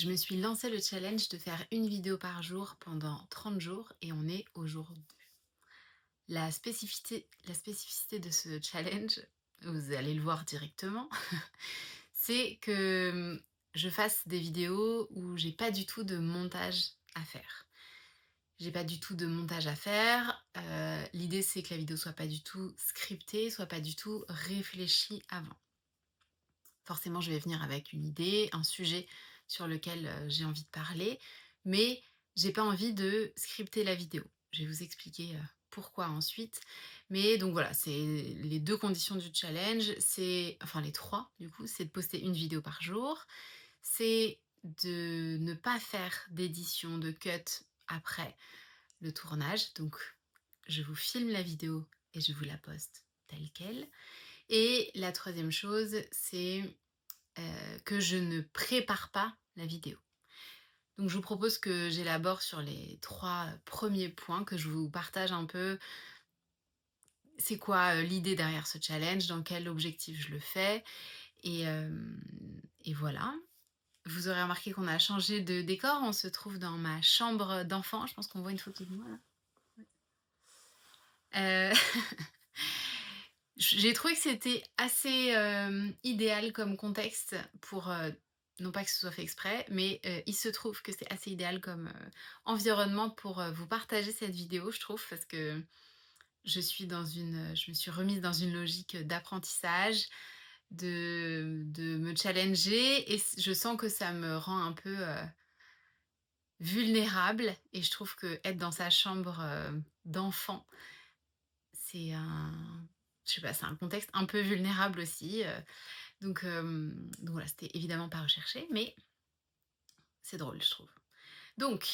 Je me suis lancé le challenge de faire une vidéo par jour pendant 30 jours et on est au jour 2. La spécificité de ce challenge, vous allez le voir directement, c'est que je fasse des vidéos où j'ai pas du tout de montage à faire. J'ai pas du tout de montage à faire. L'idée c'est que la vidéo soit pas du tout scriptée, soit pas du tout réfléchie avant. Forcément, je vais venir avec une idée, un sujet sur lequel, j'ai envie de parler, mais j'ai pas envie de scripter la vidéo. Je vais vous expliquer, pourquoi ensuite. Mais donc voilà, c'est les 2 conditions du challenge, c'est enfin les 3 du coup, c'est de poster une vidéo par jour, c'est de ne pas faire d'édition, de cut après le tournage. Donc je vous filme la vidéo et je vous la poste telle quelle. Et la troisième chose, c'est que je ne prépare pas la vidéo. Donc je vous propose que j'élabore sur les 3 premiers points, que je vous partage un peu c'est quoi, l'idée derrière ce challenge, dans quel objectif je le fais et voilà. Vous aurez remarqué qu'on a changé de décor, on se trouve dans ma chambre d'enfant, je pense qu'on voit une photo de moi là. Heu, j'ai trouvé que c'était assez, idéal comme contexte pour, non pas que ce soit fait exprès, mais, il se trouve que c'est assez idéal comme, environnement pour, vous partager cette vidéo, je trouve, parce que je me suis remise dans une logique d'apprentissage, de me challenger et je sens que ça me rend un peu, vulnérable et je trouve que être dans sa chambre, d'enfant, c'est un je sais pas, c'est un contexte un peu vulnérable aussi, donc voilà, c'était évidemment pas recherché, mais c'est drôle, je trouve. Donc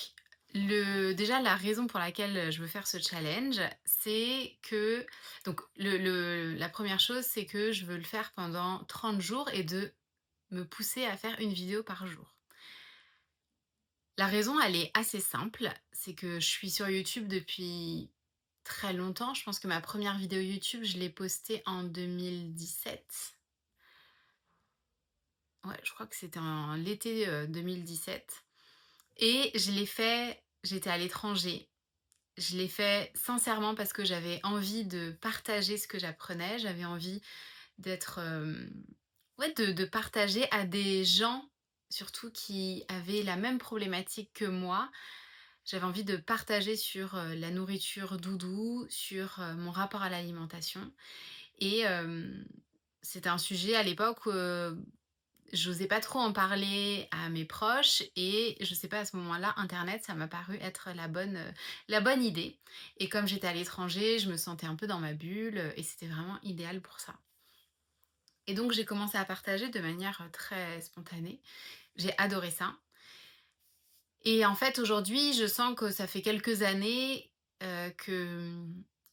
déjà la raison pour laquelle, je veux faire ce challenge, c'est que donc la première chose, c'est que je veux le faire pendant 30 jours et de me pousser à faire une vidéo par jour. La raison, elle est assez simple, c'est que je suis sur YouTube depuis très longtemps. Je pense que ma première vidéo YouTube, je l'ai postée en 2017. Ouais, je crois que c'était en l'été, 2017 et je l'ai fait j'étais à l'étranger. Je l'ai fait sincèrement parce que j'avais envie de partager ce que j'apprenais. J'avais envie d'être, ouais, de partager à des gens, surtout qui avaient la même problématique que moi. J'avais envie de partager sur, la nourriture doudou, sur, mon rapport à l'alimentation et c'était un sujet à l'époque, j'osais pas trop en parler à mes proches et je sais pas, à ce moment-là, internet, ça m'a paru être la bonne idée et comme j'étais à l'étranger, je me sentais un peu dans ma bulle, et c'était vraiment idéal pour ça. Et donc j'ai commencé à partager de manière, très spontanée. J'ai adoré ça et en fait, aujourd'hui, je sens que ça fait quelques années, que,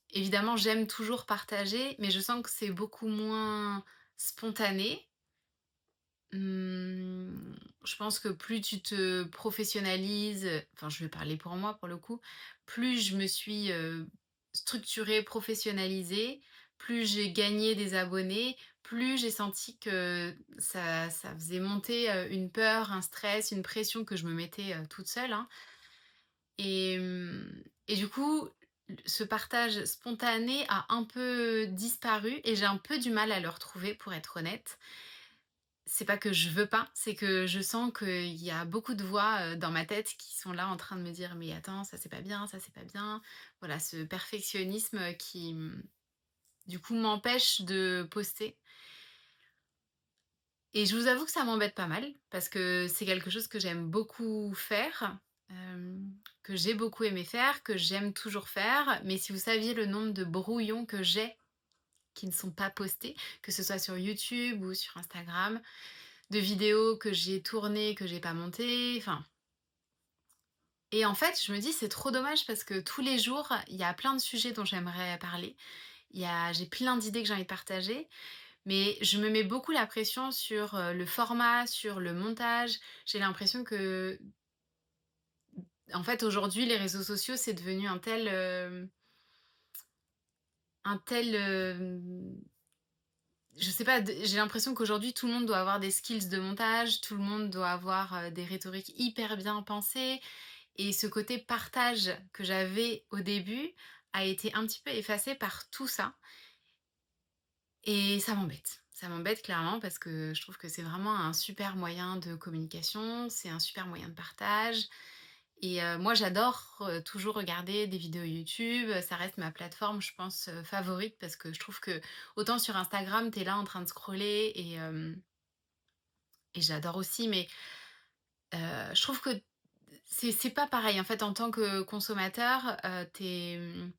évidemment, j'aime toujours partager, mais je sens que c'est beaucoup moins spontané. Mmh, je pense que plus tu te professionnalises, enfin je vais parler pour moi pour le coup, plus je me suis, structurée, professionnalisée, plus j'ai gagné des abonnés, plus j'ai senti que ça faisait monter, une peur, un stress, une pression que je me mettais, toute seule, hein et du coup, ce partage spontané a un peu disparu et j'ai un peu du mal à le retrouver pour être honnête. C'est pas que je veux pas, c'est que je sens qu'il y a beaucoup de voix, dans ma tête qui sont là en train de me dire: «Mais attends, ça c'est pas bien, ça c'est pas bien». Voilà, ce perfectionnisme qui, du coup m'empêche de poster et je vous avoue que ça m'embête pas mal parce que c'est quelque chose que j'aime beaucoup faire, que j'ai beaucoup aimé faire, que j'aime toujours faire, mais si vous saviez le nombre de brouillons que j'ai qui ne sont pas postés, que ce soit sur YouTube ou sur Instagram, de vidéos que j'ai tournées, que j'ai pas montées, enfin et en fait, je me dis: «C'est trop dommage» parce que tous les jours, il y a plein de sujets dont j'aimerais parler. J'ai plein d'idées que j'ai envie de partager, mais je me mets beaucoup la pression sur, le format, sur le montage. J'ai l'impression que, en fait, aujourd'hui, les réseaux sociaux, c'est devenu un tel, je sais pas, j'ai l'impression qu'aujourd'hui tout le monde doit avoir des skills de montage, tout le monde doit avoir, des rhétoriques hyper bien pensées et ce côté partage que j'avais au début a été un petit peu effacé par tout ça et ça m'embête. Ça m'embête clairement parce que je trouve que c'est vraiment un super moyen de communication, c'est un super moyen de partage et moi j'adore, toujours regarder des vidéos YouTube, ça reste ma plateforme je pense, favorite parce que je trouve que autant sur Instagram, tu es là en train de scroller et j'adore aussi mais je trouve que c'est pas pareil en fait en tant que consommateur, tu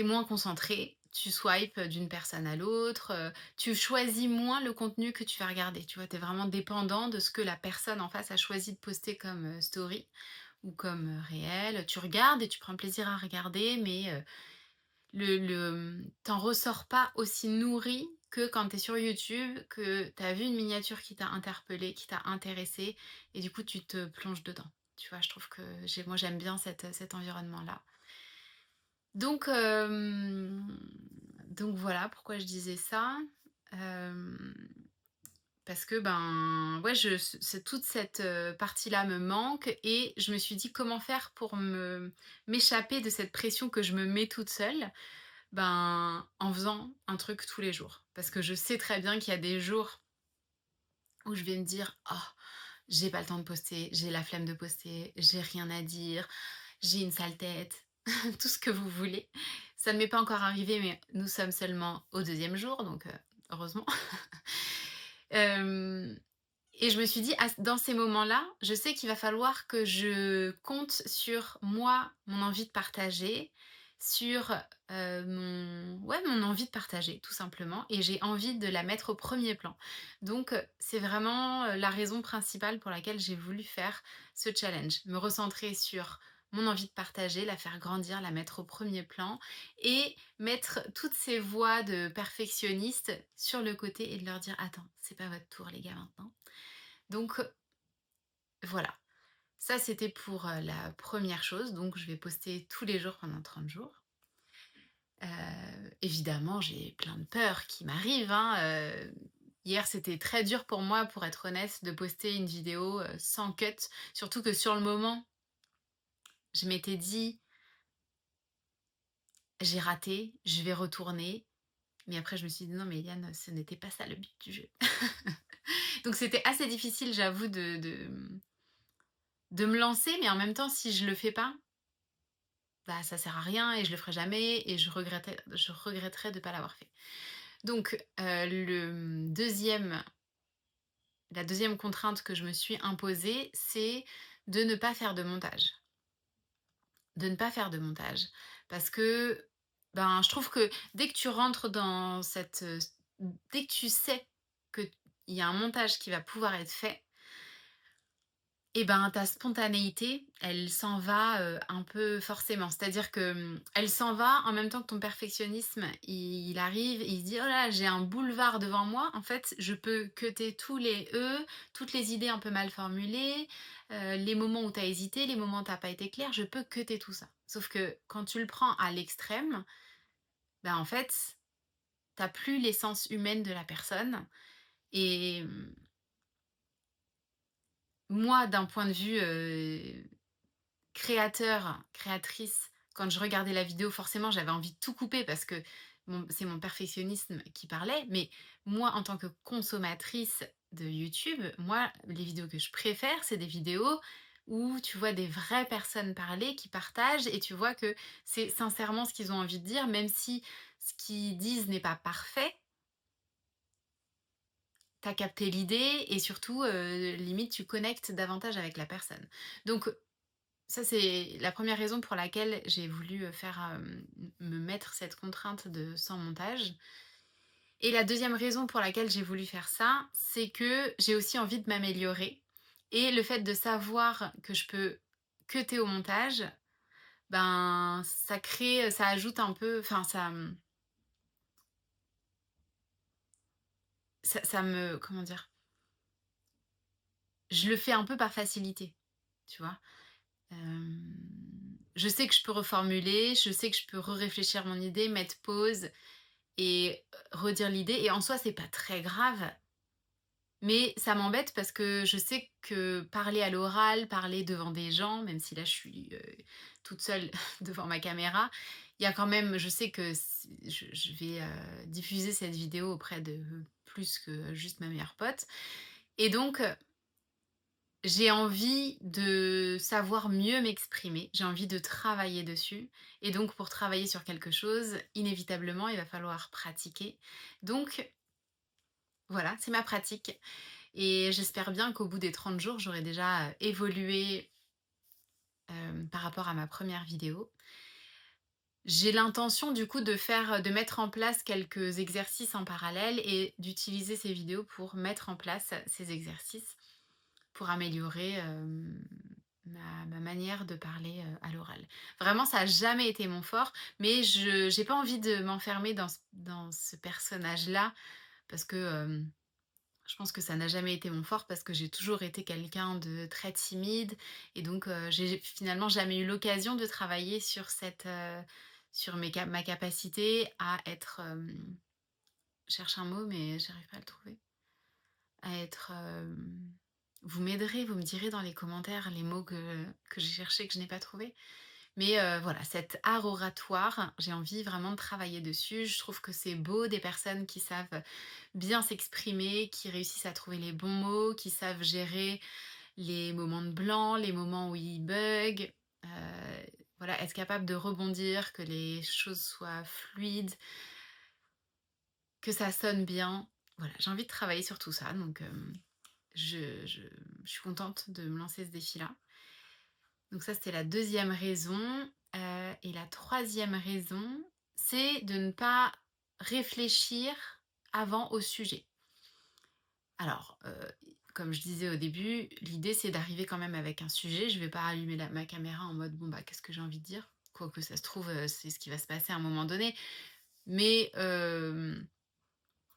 moins concentré, tu swipes d'une personne à l'autre, tu choisis moins le contenu que tu vas regarder, tu vois? Tu es vraiment dépendant de ce que la personne en face a choisi de poster comme, story ou comme, réel. Tu regardes et tu prends plaisir à regarder, mais, tu ressors pas aussi nourri que quand tu es sur YouTube, que tu as vu une miniature qui t'a interpellé, qui t'a intéressé et du coup tu te plonges dedans. Tu vois? Je trouve que moi j'aime bien cet environnement-là. Donc, donc voilà pourquoi je disais ça. Hem, Parce que, ben, ouais, c'est toute cette, partie-là me manque et je me suis dit: «Comment faire pour m'échapper de cette pression que je me mets toute seule?» Ben, en faisant un truc tous les jours. Parce que je sais très bien qu'il y a des jours où je vais me dire: «Oh, j'ai pas le temps de poster, j'ai la flemme de poster, j'ai rien à dire, j'ai une sale tête», tout ce que vous voulez. Ça ne m'est pas encore arrivé, mais nous sommes seulement au deuxième jour, donc heureusement. Hem Et je me suis dit: «Ah, dans ces moments-là, je sais qu'il va falloir que je compte sur moi, mon envie de partager, sur, mon envie de partager tout simplement et j'ai envie de la mettre au premier plan». Donc, c'est vraiment, la raison principale pour laquelle j'ai voulu faire ce challenge. Me recentrer sur mon envie de partager, la faire grandir, la mettre au premier plan et mettre toutes ces voix de perfectionnistes sur le côté et de leur dire: «Attends, c'est pas votre tour les gars maintenant». Donc voilà, ça c'était pour, la première chose, donc je vais poster tous les jours pendant 30 jours. Évidemment, j'ai plein de peurs qui m'arrivent, hein, hier, c'était très dur pour moi, pour être honnête, de poster une vidéo, sans cut. Surtout que sur le moment, je m'étais dit: «J'ai raté, je vais retourner». Mais après je me suis dit: «Non mais Eliane, ce n'était pas ça le but du jeu». Donc c'était assez difficile, j'avoue, de me lancer, mais en même temps, si je le fais pas, bah, ça sert à rien et je le ferai jamais et je regretterai de pas l'avoir fait. Donc, la deuxième contrainte que je me suis imposée, c'est de ne pas faire de montage. De ne pas faire de montage. Parce que, ben, je trouve que dès que tu rentres dans dès que tu sais qu'il y a un montage qui va pouvoir être fait, et ben, ta spontanéité, elle s'en va, un peu forcément. C'est-à-dire que, elle s'en va en même temps que ton perfectionnisme, il arrive, il se dit: «Oh là, j'ai un boulevard devant moi. En fait, je peux cutter tous les «e», toutes les idées un peu mal formulées, les moments où tu as hésité, les moments où tu as pas été clair, je peux cutter tout ça». Sauf que quand tu le prends à l'extrême, ben, en fait, tu plus l'essence humaine de la personne et moi, d'un point de vue, créateur, créatrice, quand je regardais la vidéo, forcément, j'avais envie de tout couper parce que c'est mon perfectionnisme qui parlait. Mais moi, en tant que consommatrice de YouTube, moi, les vidéos que je préfère, c'est des vidéos où tu vois des vraies personnes parler, qui partagent et tu vois que c'est sincèrement ce qu'ils ont envie de dire, même si ce qu'ils disent n'est pas parfait, tu as capté l'idée et surtout, limite, tu connectes davantage avec la personne. Donc ça, c'est la première raison pour laquelle j'ai voulu, me mettre cette contrainte de sans montage et la deuxième raison pour laquelle j'ai voulu faire ça, c'est que j'ai aussi envie de m'améliorer et le fait de savoir que je peux cutter au montage, ben, ça ajoute un peu enfin ça me comment dire? Je le fais un peu par facilité, tu vois? Je sais que je peux reformuler, je sais que je peux réfléchir mon idée, mettre pause et redire l'idée et en soi, c'est pas très grave, mais ça m'embête parce que je sais que parler à l'oral, parler devant des gens, même si là je suis, toute seule devant ma caméra, il y a quand même je sais que je vais, diffuser cette vidéo auprès de plus que juste ma meilleure pote et donc j'ai envie de savoir mieux m'exprimer, j'ai envie de travailler dessus et donc pour travailler sur quelque chose, inévitablement, il va falloir pratiquer. Donc voilà, c'est ma pratique et j'espère bien qu'au bout des 30 jours, j'aurai déjà, évolué, par rapport à ma première vidéo. J'ai l'intention du coup de mettre en place quelques exercices en parallèle et d'utiliser ces vidéos pour mettre en place ces exercices. Pour améliorer, ma manière de parler, à l'oral. Vraiment, ça a jamais été mon fort, mais je j'ai pas envie de m'enfermer dans ce personnage-là parce que, je pense que ça n'a jamais été mon fort parce que j'ai toujours été quelqu'un de très timide et donc, j'ai finalement jamais eu l'occasion de travailler sur sur ma capacité à être, je cherche un mot mais j'arrive pas à le trouver. À être, vous m'aiderez, vous me direz dans les commentaires les mots que j'ai cherchés, que je n'ai pas trouvés. Mais voilà, cet art oratoire, j'ai envie vraiment de travailler dessus. Je trouve que c'est beau des personnes qui savent bien s'exprimer, qui réussissent à trouver les bons mots, qui savent gérer les moments de blanc, les moments où ils bug. Voilà, être capable de rebondir, que les choses soient fluides, que ça sonne bien. Voilà, j'ai envie de travailler sur tout ça, donc je suis contente de me lancer ce défi-là. Donc ça, c'était la deuxième raison, et la troisième raison, c'est de ne pas réfléchir avant au sujet. Alors, comme je disais au début, l'idée, c'est d'arriver quand même avec un sujet. Je vais pas allumer ma caméra en mode: «Bon, bah, qu'est-ce que j'ai envie de dire?» Quoique ça se trouve, c'est ce qui va se passer à un moment donné. Mais,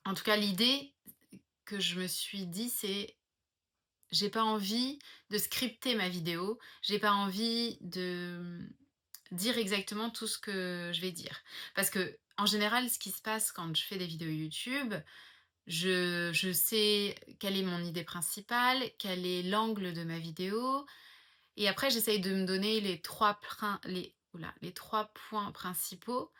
en tout cas, l'idée que je me suis dit, c'est j'ai pas envie de scripter ma vidéo, j'ai pas envie de, dire exactement tout ce que je vais dire. Parce que en général, ce qui se passe quand je fais des vidéos YouTube, je sais quelle est mon idée principale, quel est l'angle de ma vidéo et après j'essaye de me donner les 3 points principaux.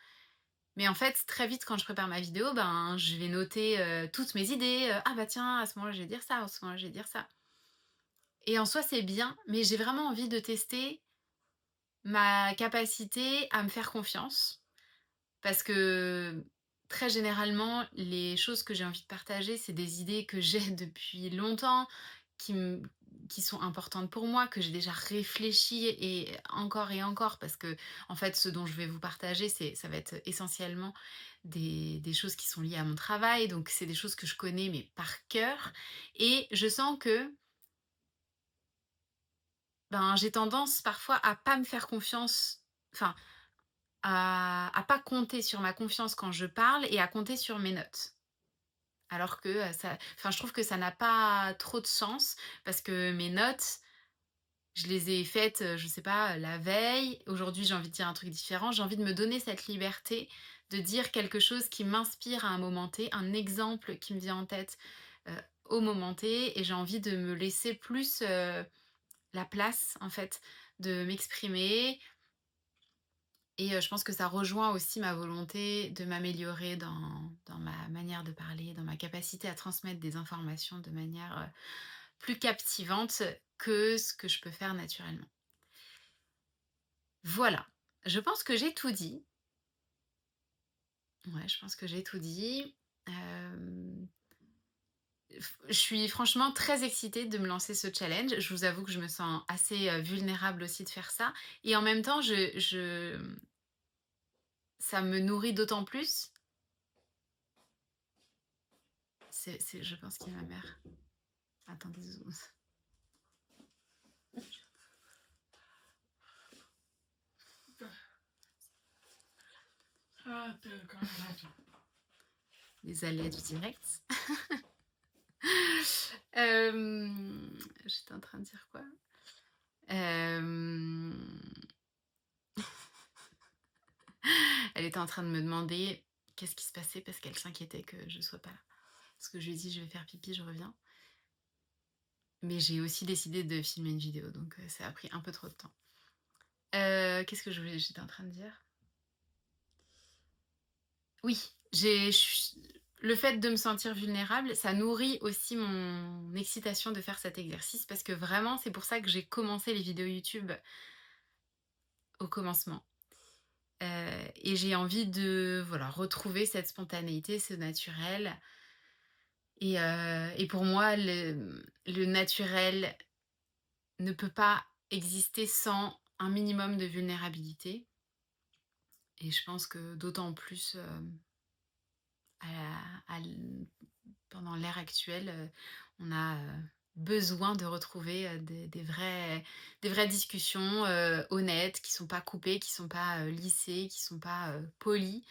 Mais en fait, très vite quand je prépare ma vidéo, ben, je vais noter, toutes mes idées, «Ah bah tiens, à ce moment-là, je vais dire ça, à ce moment-là, je vais dire ça». Et en soi, c'est bien, mais j'ai vraiment envie de tester ma capacité à me faire confiance parce que très généralement, les choses que j'ai envie de partager, c'est des idées que j'ai depuis longtemps, qui, qui sont importantes pour moi, que j'ai déjà réfléchi et encore, parce que en fait, ce dont je vais vous partager, ça va être essentiellement des choses qui sont liées à mon travail, donc c'est des choses que je connais mais par cœur, et je sens que ben, j'ai tendance parfois à pas me faire confiance, enfin, à pas compter sur ma confiance quand je parle et à compter sur mes notes. Alors que, je trouve que ça n'a pas trop de sens parce que mes notes, je les ai faites, je sais pas, la veille. Aujourd'hui, j'ai envie de dire un truc différent. J'ai envie de me donner cette liberté de dire quelque chose qui m'inspire à un moment T, un exemple qui me vient en tête, heu, au moment T, et j'ai envie de me laisser plus, la place, en fait, de m'exprimer. Et je pense que ça rejoint aussi ma volonté de m'améliorer dans ma manière de parler, dans ma capacité à transmettre des informations de manière, plus captivante que ce que je peux faire naturellement. Voilà, je pense que j'ai tout dit. Ouais, je pense que j'ai tout dit. Hem, je suis franchement très excitée de me lancer ce challenge. Je vous avoue que je me sens assez, vulnérable aussi de faire ça et en même temps, ça me nourrit d'autant plus. Je pense qu'il y a ma mère. Attendez 2 secondes. Les aléas du direct. J'étais en train de dire quoi? Hem, Elle était en train de me demander qu'est-ce qui se passait parce qu'elle s'inquiétait que je sois pas là. Parce que je lui ai dit: «Je vais faire pipi, je reviens». Mais j'ai aussi décidé de filmer une vidéo, donc ça a pris un peu trop de temps. Qu'est-ce que j'étais en train de dire? Oui, le fait de me sentir vulnérable, ça nourrit aussi mon excitation de faire cet exercice parce que vraiment, c'est pour ça que j'ai commencé les vidéos YouTube au commencement. Et j'ai envie de, voilà, retrouver cette spontanéité, ce naturel et pour moi, le naturel ne peut pas exister sans un minimum de vulnérabilité et je pense que d'autant plus, à l pendant l'ère actuelle, on a, besoin de retrouver, des vraies discussions, honnêtes, qui sont pas coupées, qui sont pas, lissées, qui sont pas, polies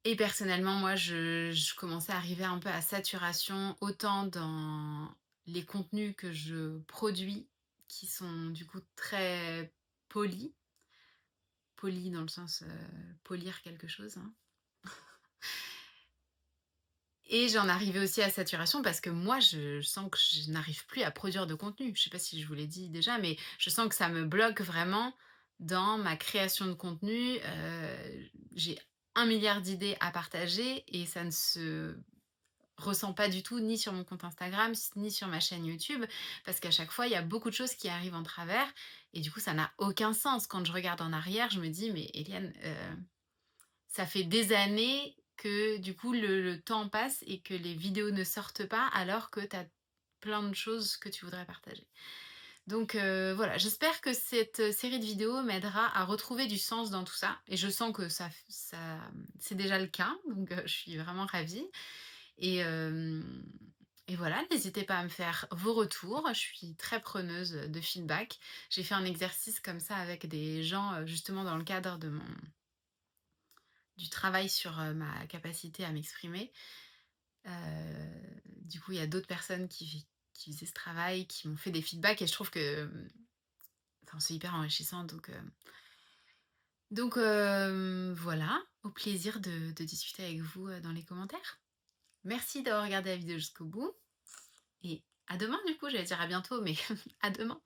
et personnellement, moi, je commençais à arriver un peu à saturation, autant dans les contenus que je produis, qui sont du coup très polis, polis dans le sens, polir quelque chose, hein. Et j'en arrivais aussi à saturation parce que moi, je sens que je n'arrive plus à produire de contenu. Je sais pas si je vous l'ai dit déjà, mais je sens que ça me bloque vraiment dans ma création de contenu. J'ai 1 milliard d'idées à partager et ça ne se ressent pas du tout ni sur mon compte Instagram, ni sur ma chaîne YouTube, parce qu'à chaque fois, il y a beaucoup de choses qui arrivent en travers et du coup, ça n'a aucun sens. Quand je regarde en arrière, je me dis: «Mais Eliane, ça fait des années que du coup le temps passe et que les vidéos ne sortent pas alors que tu as plein de choses que tu voudrais partager. Donc voilà, j'espère que cette série de vidéos m'aidera à retrouver du sens dans tout ça et je sens que c'est déjà le cas, donc je suis vraiment ravie et et voilà, n'hésitez pas à me faire vos retours, je suis très preneuse de feedback. J'ai fait un exercice comme ça avec des gens, justement dans le cadre du travail sur, ma capacité à m'exprimer. Du coup, il y a d'autres personnes qui faisaient ce travail, qui m'ont fait des feedbacks et je trouve que, enfin, c'est hyper enrichissant donc voilà, au plaisir de discuter avec vous, dans les commentaires. Merci d'avoir regardé la vidéo jusqu'au bout et à demain du coup, j'allais dire à bientôt, mais à demain.